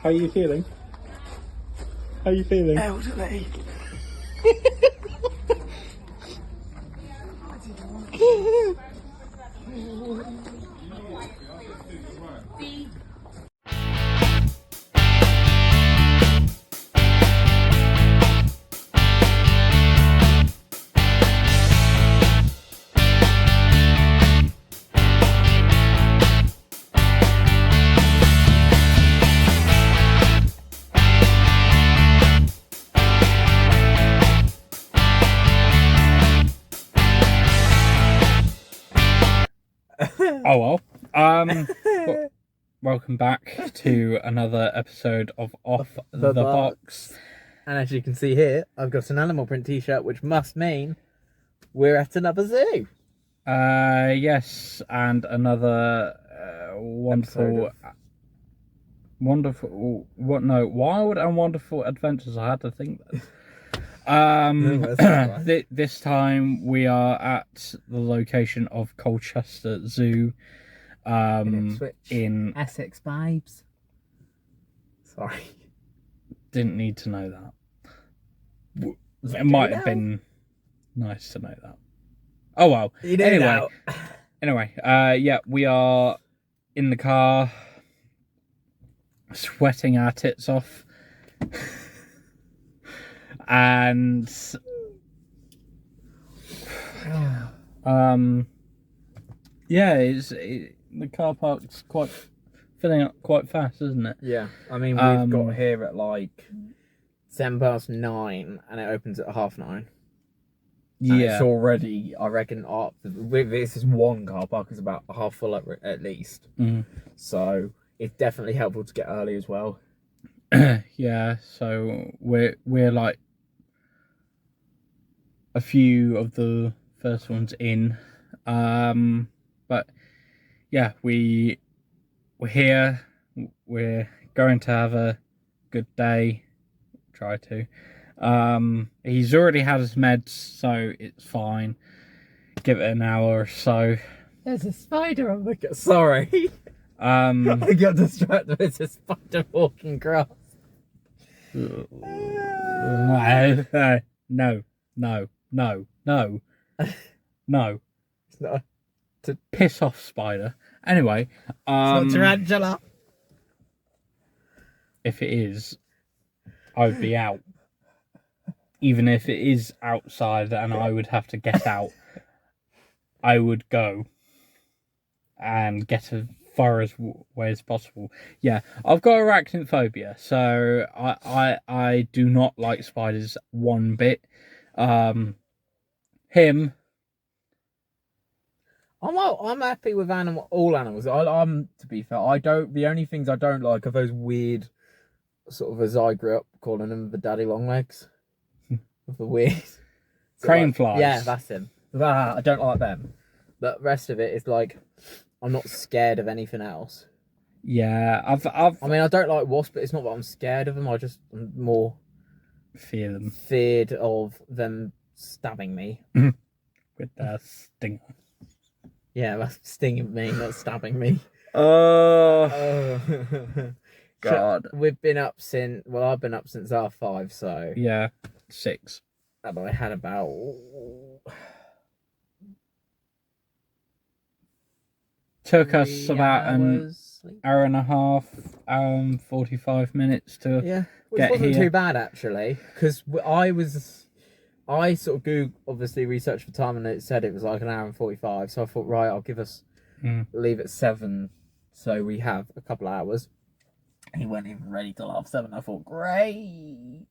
How are you feeling? How are you feeling? Elderly. Oh well. Welcome back to another episode of Off the Box. And as you can see here, I've got an animal print t-shirt, which must mean we're at another zoo. Yes, and another wild and wonderful adventures. I had to think that. This time we are at the location of Colchester Zoo. In Essex vibes. Sorry. Didn't need to know that. It might have been nice to know that. Oh well. Anyway, yeah, we are in the car, sweating our tits off, and yeah, the car park's filling up quite fast, isn't it? Yeah, I mean, we've got here at like 9:10, and it opens at 9:30. Yeah, and it's already, I reckon, up. This is one car park is about half full at least. So it's definitely helpful to get early as well. Yeah, so we're like a few of the first ones in, but yeah, we're here. We're going to have a good day. Try to. He's already had his meds, so it's fine. Give it an hour or so. There's a spider on the car. Sorry. I got distracted. There's a spider walking across. No. It's not to piss off spider. Anyway, it's not tarantula. If it is, I would be out. Even if it is outside and I would have to get out, I would go and get as far away as possible. Yeah, I've got arachnophobia, so I do not like spiders one bit. Him. I'm happy with all animals. I'm to be fair, I don't. The only things I don't like are those weird, sort of, as I grew up calling them, the daddy long legs. Of the weird crane flies. Yeah, that's him. I don't like them. But the rest of it is like, I'm not scared of anything else. Yeah, I mean, I don't like wasps, but it's not that I'm scared of them. I'm more feared of them stabbing me with their stinger. Yeah, that's stinging me, not stabbing me. Oh. God. We've been up since, I've been up since 5:30, so. Yeah, 6. But I had about... Took us about an hour and a half, 45 minutes to get here. Which wasn't too bad, actually, because I sort of Googled, obviously researched for time, and it said it was like an hour and 45. So I thought, right, I'll give us leave at 7, so we have a couple of hours. He weren't even ready till 7:30. I thought, great,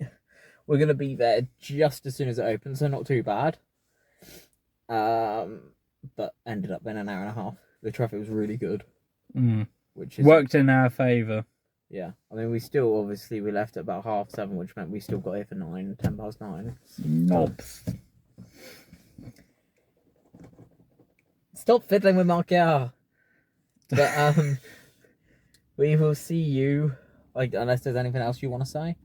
we're gonna be there just as soon as it opens, so not too bad. But ended up being an hour and a half. The traffic was really good, which is worked in our favour. Yeah, I mean, we left at about 7:30, which meant we still got here for 9:10. Knobs. Stop fiddling with my car. But we will see you. Unless there's anything else you want to say.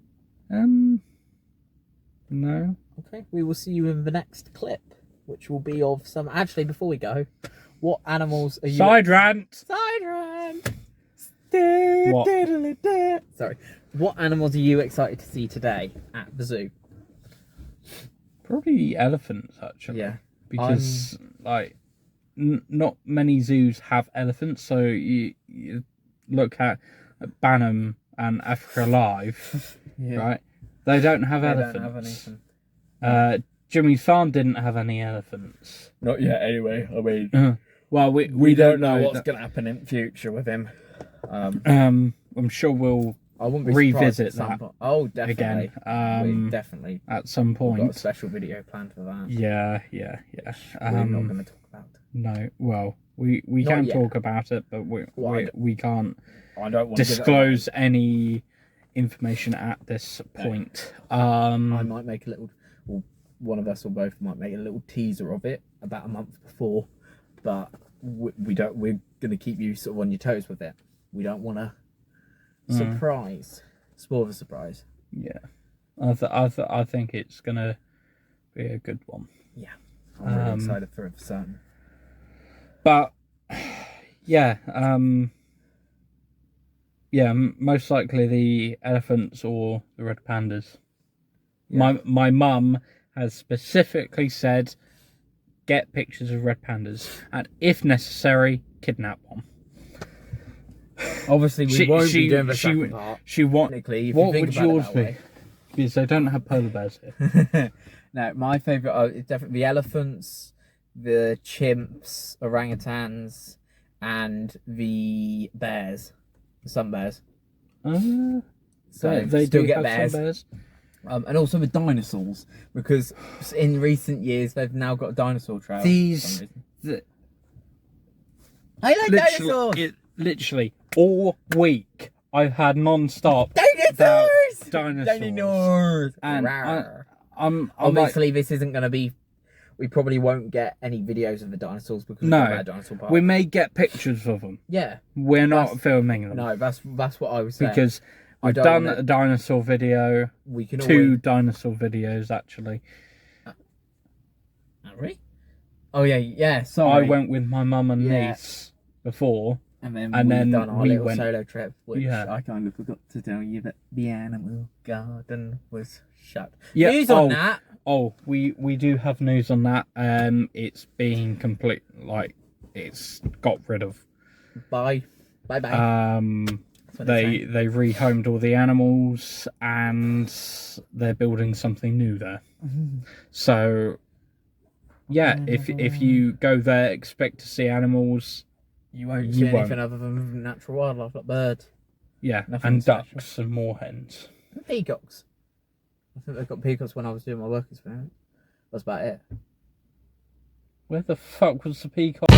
No. Okay, we will see you in the next clip, which will be of some. Actually, before we go, what animals are you? Side rant. Side rant. What? Sorry. What animals are you excited to see today at the zoo? Probably elephants, actually. Yeah. Because, like, not many zoos have elephants, so you look at Banham and Africa Live, right? They don't have elephants. Don't have anything. Jimmy's Farm didn't have any elephants. Not yet, anyway. I mean, Well, we don't know what's going to happen in future with him. I'm sure we'll I wouldn't be revisit surprised at some that point. Oh, definitely. again. Definitely. At some We've got a point. special video planned for that. Yeah. We're not going to talk about it. No, well, we Not can yet. talk about it, but we can't I don't want disclose any information at this point. I might make a little, or one of us or both might make a little teaser of it about a month before, but we don't. We're going to keep you sort of on your toes with it. We don't want to spoil the surprise. Yeah, I think it's gonna be a good one. Yeah, I'm really excited for it for certain. But yeah, most likely the elephants or the red pandas. Yeah. My mum has specifically said, get pictures of red pandas, and if necessary, kidnap one. Obviously, we won't be doing the second part. Technically, if What you think would about it yours that be? way. Because they don't have polar bears here. No, my favourite is definitely the elephants, the chimps, orangutans, and the bears, the sun bears. So they still do get have bears. some bears. And also the dinosaurs, because in recent years they've now got a dinosaur trail. These, I like dinosaurs. Literally all week I've had non-stop Dinosaurs. dinosaurs. And I'm obviously this isn't going to be. We probably won't get any videos of the dinosaurs because we're No, at a dinosaur park. we may get pictures of them. Yeah, We're not filming them. no, that's what I was saying. Because I we've don't done know. a dinosaur video, We can two dinosaur videos actually. Really? Oh yeah. Sorry. I went with my mum and Yeah. niece before. and then and we've then done our we little went- solo trip, which Yeah. I kind of forgot to tell you that the animal garden was shut. Yeah, News on that. Oh, we do have news on that. It's been complete, like it's got rid of. Bye. Bye. They That's what it's saying. rehomed all the animals and they're building something new there. So yeah, if you go there, expect to see animals. You won't You see won't. anything other than natural wildlife like birds Yeah, Nothing and special. ducks and moorhens. and peacocks. I think they've got peacocks when I was doing my work experience. That's about it. Where the fuck was the peacock?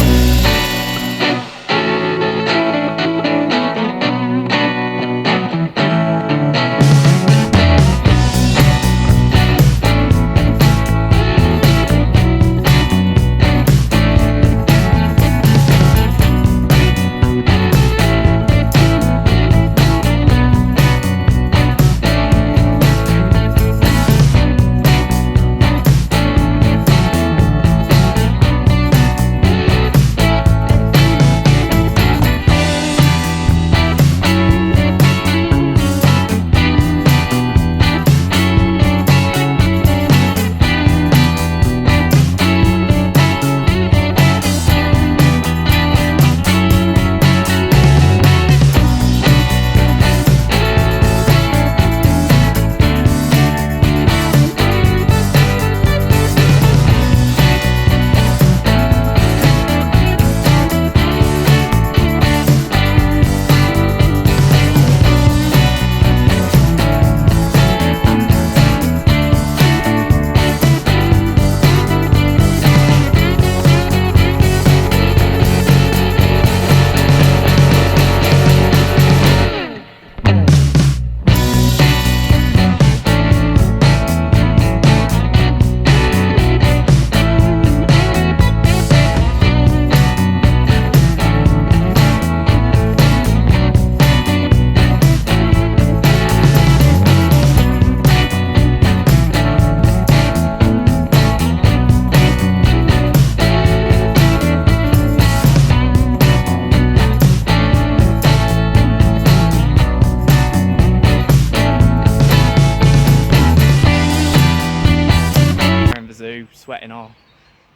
sweating our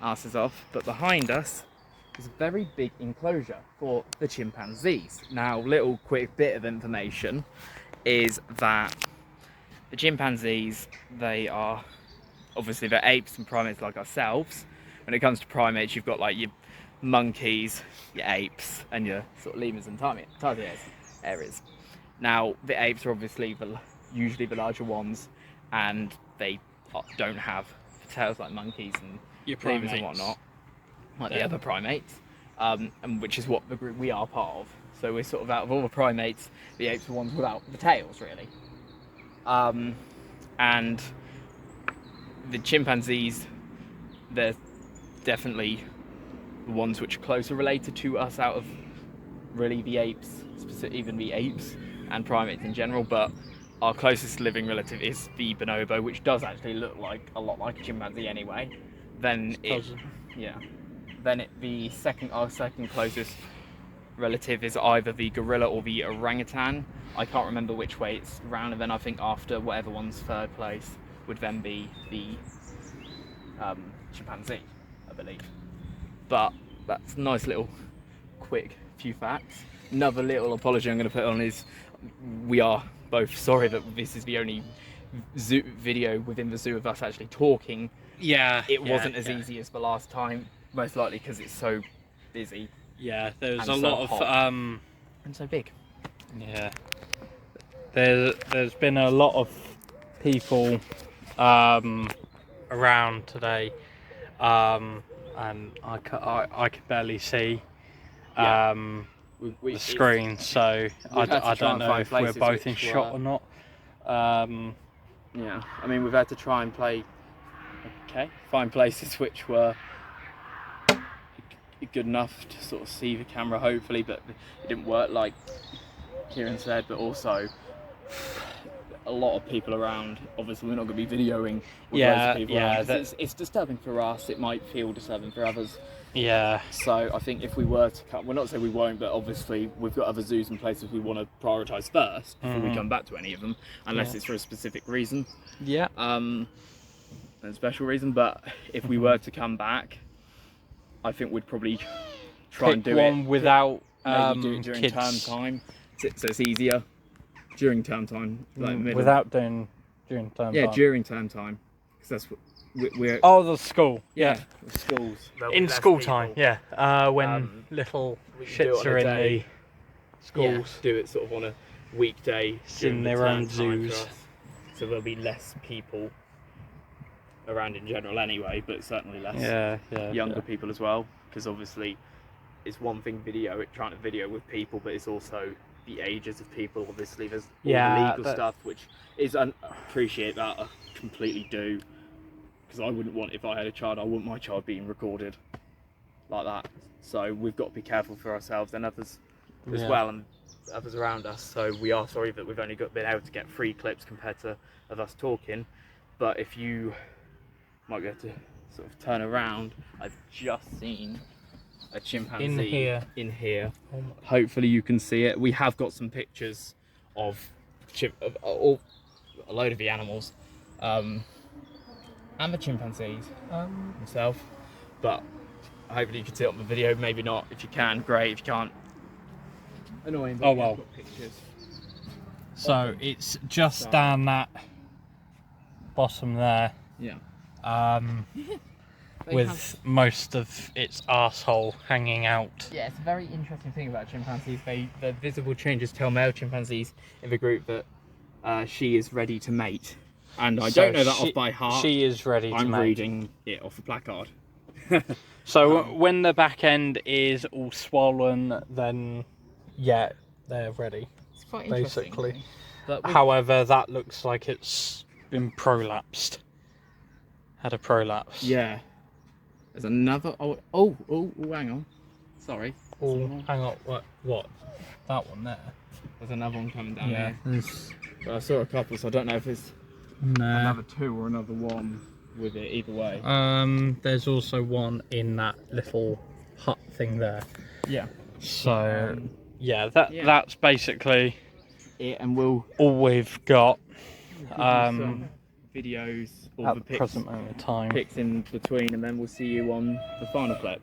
asses off. But behind us is a very big enclosure for the chimpanzees. Now, little quick bit of information is that the chimpanzees, they are obviously they're apes and primates like ourselves. When it comes to primates, you've got like your monkeys, your apes, and your sort of lemurs and tarsiers areas. Now, the apes are obviously usually the larger ones, and they don't have tails like monkeys and lemurs and whatnot, like the other primates, and which is what the group we are part of. So we're sort of, out of all the primates, the apes are the ones without the tails, really. And the chimpanzees, they're definitely the ones which are closer related to us out of really the apes, even the apes and primates in general. But our closest living relative is the bonobo, which does actually look like a lot like a chimpanzee anyway. Then our second closest relative is either the gorilla or the orangutan. I can't remember which way it's round, and then I think after whatever one's third place would then be the chimpanzee, I believe. But that's a nice little quick few facts. Another little apology I'm going to put on is we are both sorry that this is the only zoo video within the zoo of us actually talking. It wasn't as easy as the last time, most likely because it's so busy. There was a so lot of and so big. There's been a lot of people around today, and I could barely see the screen, so I don't know if we're both in shot or not. I mean, we've had to try and find places which were good enough to sort of see the camera, hopefully, but it didn't work, like Kieran said. But also a lot of people around. Obviously, we're not going to be videoing with loads of people around. It's disturbing for us. It might feel disturbing for others. So I think if we were to come, we're not saying we won't, but obviously we've got other zoos and places we want to prioritise first before we come back to any of them, unless it's for a specific reason. A special reason. But if we were to come back, I think we'd probably try and do one it without maybe do it during kids. term time, so it's easier during term time, like without doing during term time. During term time, because that's what we're. Oh, the school. Schools. In school time. When little shits are in the schools. Do it sort of on a weekday. In their own zoos. So there'll be less people around in general anyway, but certainly less younger people as well, because obviously it's one thing trying to video with people, but it's also the ages of people. Obviously there's all the legal stuff, which is appreciate that, I completely do, because I wouldn't want, if I had a child, I wouldn't my child being recorded like that. So we've got to be careful for ourselves and others as well, and others around us. So we are sorry that we've only been able to get 3 clips compared to of us talking. But if you might be able to sort of turn around, I've just seen a chimpanzee in here. Hopefully you can see it. We have got some pictures of a load of the animals, and the chimpanzees himself, but hopefully you can see it on the video. Maybe not. If you can, great. If you can't, annoying. Oh well. Pictures. So it's just down that bottom there. With most of its arsehole hanging out. Yeah, it's a very interesting thing about chimpanzees. The visible changes tell male chimpanzees in the group that she is ready to mate. And I don't know that off by heart. She is ready to mate. I'm reading it off the placard. So when the back end is all swollen, then they're ready. It's quite basically. However, that looks like it's been prolapsed. Had a prolapse. Yeah. There's another. Oh, hang on. Sorry. Oh, hang on. What? That one there. There's another one coming down here. But I saw a couple, so I don't know if it's another 2 or another 1 with it. Either way. There's also one in that little hut thing there. Yeah. So that's basically it, and we'll all we've got. videos, all At the the pics, present moment of time. pics in between, and then we'll see you on the final clip.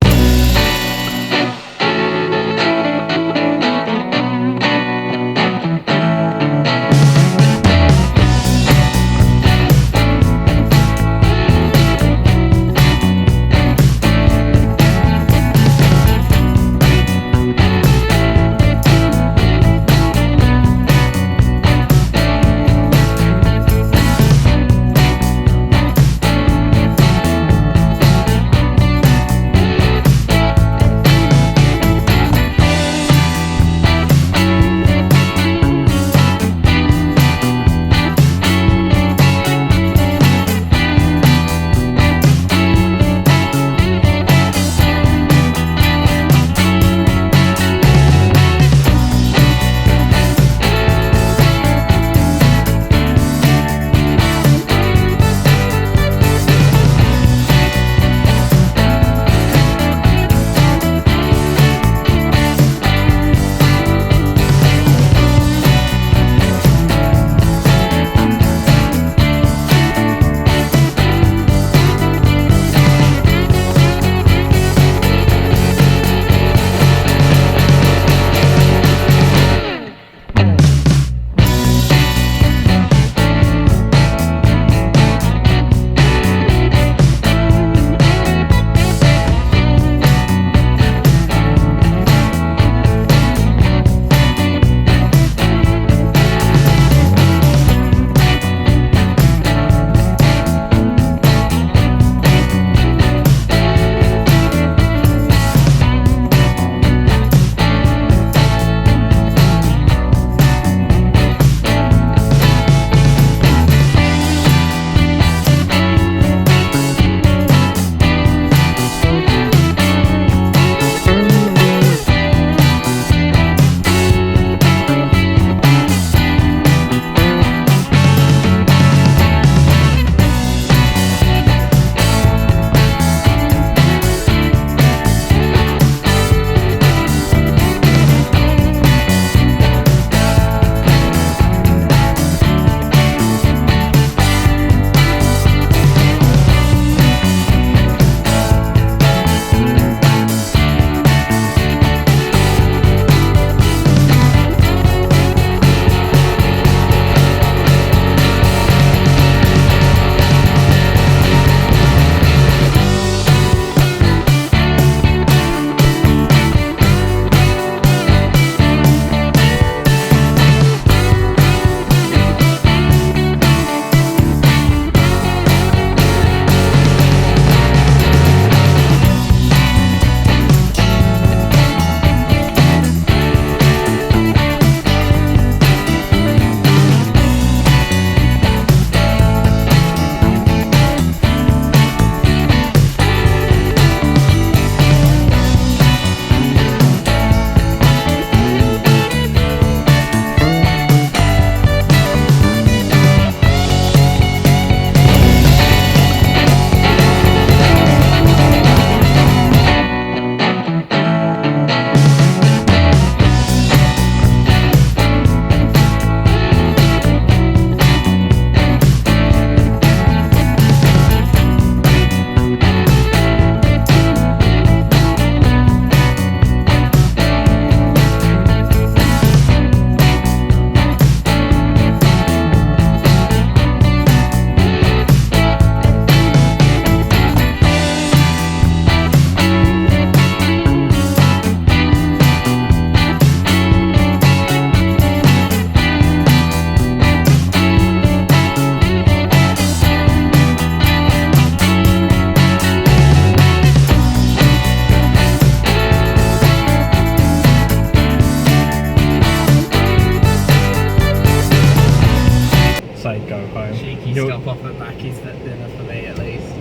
Stop off at Mackey's for dinner for me at least.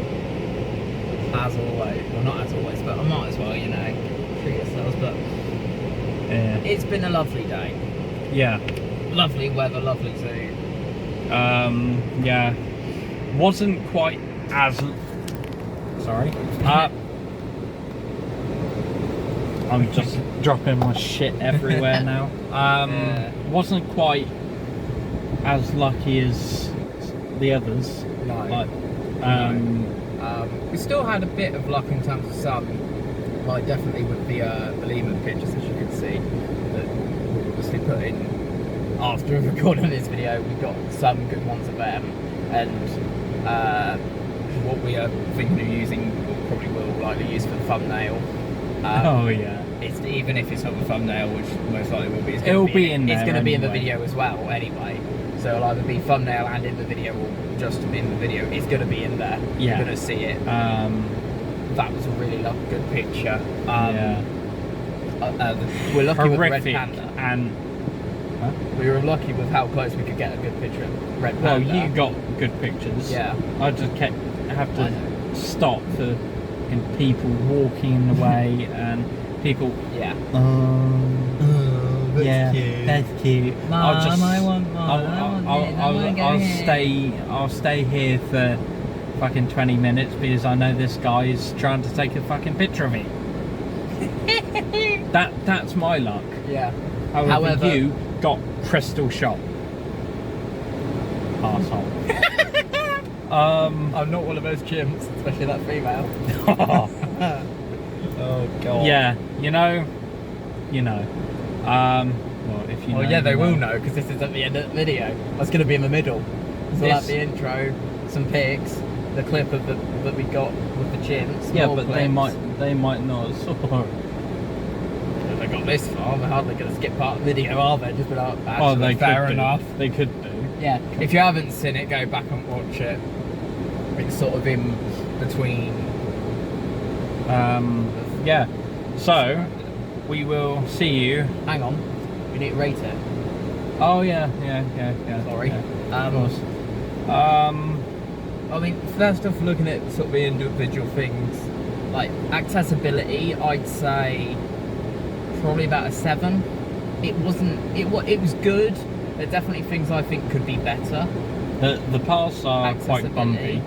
As always. Well, not as always, but I might as well, you know, treat ourselves. But Yeah. it's been a lovely day. Yeah. Lovely weather, lovely zoo. Yeah. Wasn't quite as... Sorry. I'm just dropping my shit everywhere now. Yeah. Wasn't quite as lucky as the others. No. Like, we still had a bit of luck in terms of some, like definitely with the Lehman pictures, as you can see, that we obviously put in after recording this video. We got some good ones of them, and what we are thinking of using, probably will likely use for the thumbnail. oh yeah. It's, even if it's not the thumbnail, which most likely will be, It'll be in there. It's going to be in the anyway. video as well, anyway. So it'll either be thumbnail and in the video, or just in the video. It's going to be in there. Yeah. You're going to see it. That was a really good picture. Yeah. We're lucky with the red Horrific panda. and. Huh? We were lucky with how close we could get a good picture of red Well, panda. you got good pictures. Yeah. I just have I to stop for people walking in the way and people. Yeah. Yeah, cute. that's cute. Mom, I want more. I'll stay here for fucking 20 minutes because I know this guy is trying to take a fucking picture of me. That's my luck. Yeah. However, you got crystal shot. Arsehole. I'm not one of those chimps, especially that female. Oh god. Yeah, you know. Well, if you know. Oh yeah, they you will know, because this is at the end of the video. That's going to be in the middle. So This- like the intro, some pics, the clip of that we got with the chimps. Yeah, more but clips. they might not. If they got this far, they're hardly going to skip part of the video, are they? Just be like, actually, Oh, they fair could enough. do. They could do. Yeah. If you haven't seen it, go back and watch it. It's sort of in between. Yeah. So we will see you. Hang on, we need to rate it. Oh yeah. Sorry. Yeah, of course. I mean, first off, looking at sort of the individual things, like accessibility, I'd say probably about a 7. It wasn't. It was good. There are definitely things I think could be better. The paths are quite Accessibility, bumpy.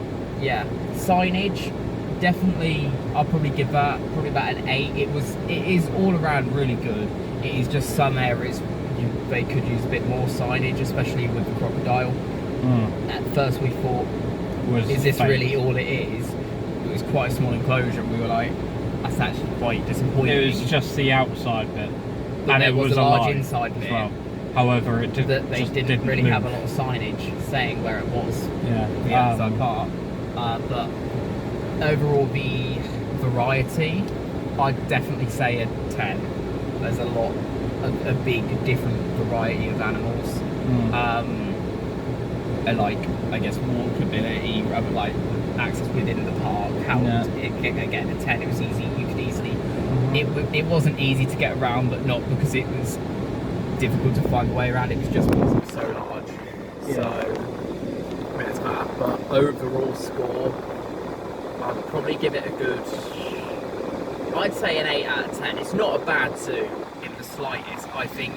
Yeah. Signage, definitely. I'll probably give that probably about an 8. It is all around really good. It is just some areas they could use a bit more signage, especially with the crocodile. At first we thought, is this fake. really all it is? It was quite a small enclosure, and we were like, that's actually quite disappointing. It was just the outside bit, But and there it was was a large alive inside as bit well. However, it that they just didn't really move. have a lot of signage saying where it was. Yeah. The outside part. But overall, the variety, I'd definitely say a 10. There's a lot, a big different variety of animals. And like, I guess, walkability, rather like access within the park. How again, a 10, it was easy. You could easily. It wasn't easy to get around, but not because it was difficult to find a way around. It was just because it was so large. Yeah. So I mean, it's bad. But overall score, I'd probably give it a good. I'd say an 8 out of 10. It's not a bad zoo in the slightest. I think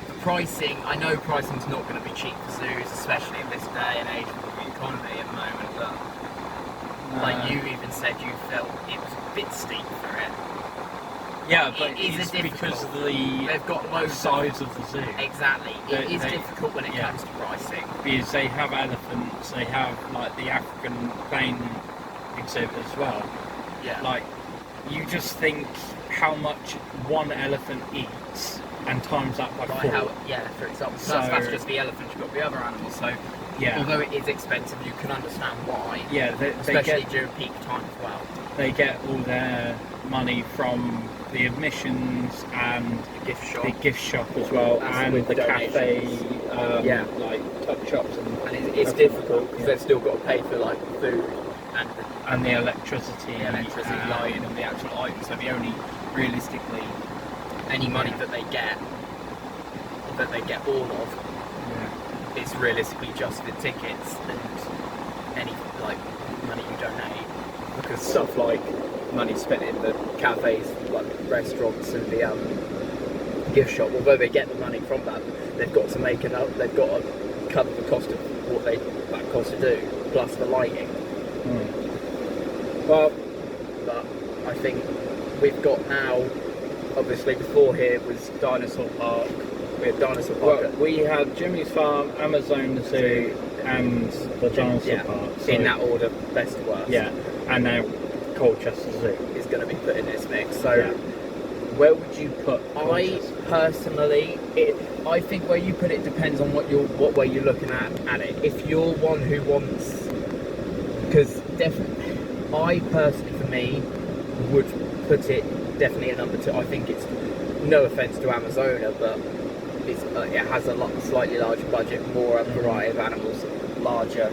the pricing. I know pricing's not going to be cheap for zoos, especially in this day and age with the economy at the moment. But like you even said, you felt it was a bit steep for it. Yeah, but It is it's difficult. because of the They've got loads size of the zoo. Exactly. It is They- difficult when it yeah. comes to pricing. Because they have elephants, they have like the African plain exhibit as well. Yeah. Like, you just think how much one elephant eats and times that by Like 4. how, yeah, for example. So- That's just the elephant. You've got the other animals. So Yeah. although it is expensive, you can understand why. Yeah, they Especially get during peak time as well. they get all their money from the admissions and Gift shop. the gift shop as well, That's and with the cafe, donations. Yeah. like tuck shops And it's difficult because they've still got to pay for like food and the electricity, the electricity lighting and the actual items. So the only realistically any money that they get all of, it's realistically just the tickets and any like money you donate, because stuff like money spent in the cafes, like restaurants and the gift shop, although they get the money from that, they've got to make it up. They've got to cover the cost of what that cost to do, plus the lighting. Well, but I think we've got now. Obviously, before here was Dinosaur Park. We had Dinosaur Park. Well, we had Jimmy's Farm, Amazon Zoo, and the dinosaur Yeah, park. So, in that order, best to worst. Yeah, and now Colchester Zoo. Is going to be put in this mix. So, Yeah. Where would you put I Colchester? personally, I think where you put it depends on what way you're looking at it. If you're one who wants, because definitely, I personally, for me, would put it definitely at number 2. I think it's, no offense to Amazona, but it has a slightly larger budget, more a variety of animals, larger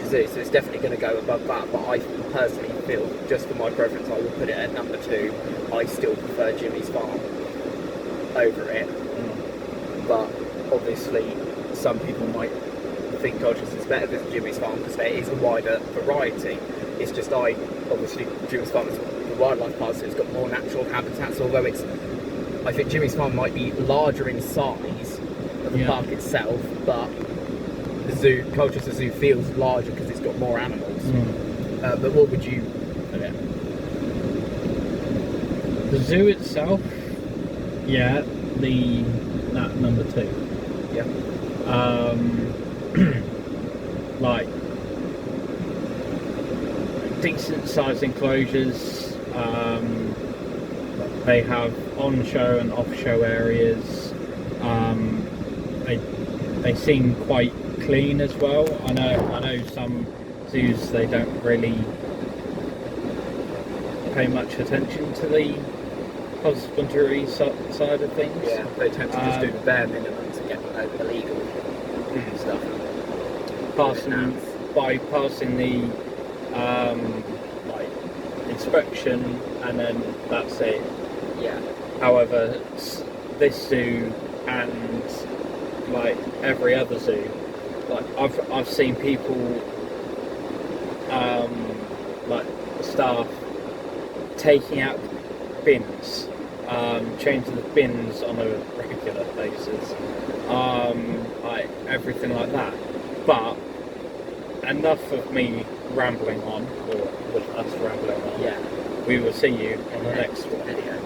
zoo, so it's definitely going to go above that. But I personally feel, just for my preference, I would put it at number 2. I still prefer Jimmy's Farm over it, but obviously some people might think Colchester's better than Jimmy's Farm because there is a wider variety. It's just obviously Jimmy's Farm is the wildlife park, so it's got more natural habitats, although I think Jimmy's Farm might be larger in size of the park itself, but the zoo, Colchester Zoo, feels larger because it's got more animals. But what would you put it? The zoo itself, yeah, that number 2. Yeah. Like decent sized enclosures. They have on-show and off-show areas. They seem quite clean as well. I know some zoos, they don't really pay much attention to the husbandry side of things. Yeah, they tend to just do the bare minimum to get over the legal stuff. Bypassing the like inspection, and then that's it. Yeah. However, this zoo and like every other zoo, like I've seen people, like staff, taking out bins, changing the bins on a regular basis, like everything like that. But enough of me rambling on, or with us rambling on. Yeah. We will see you on the next one. Video.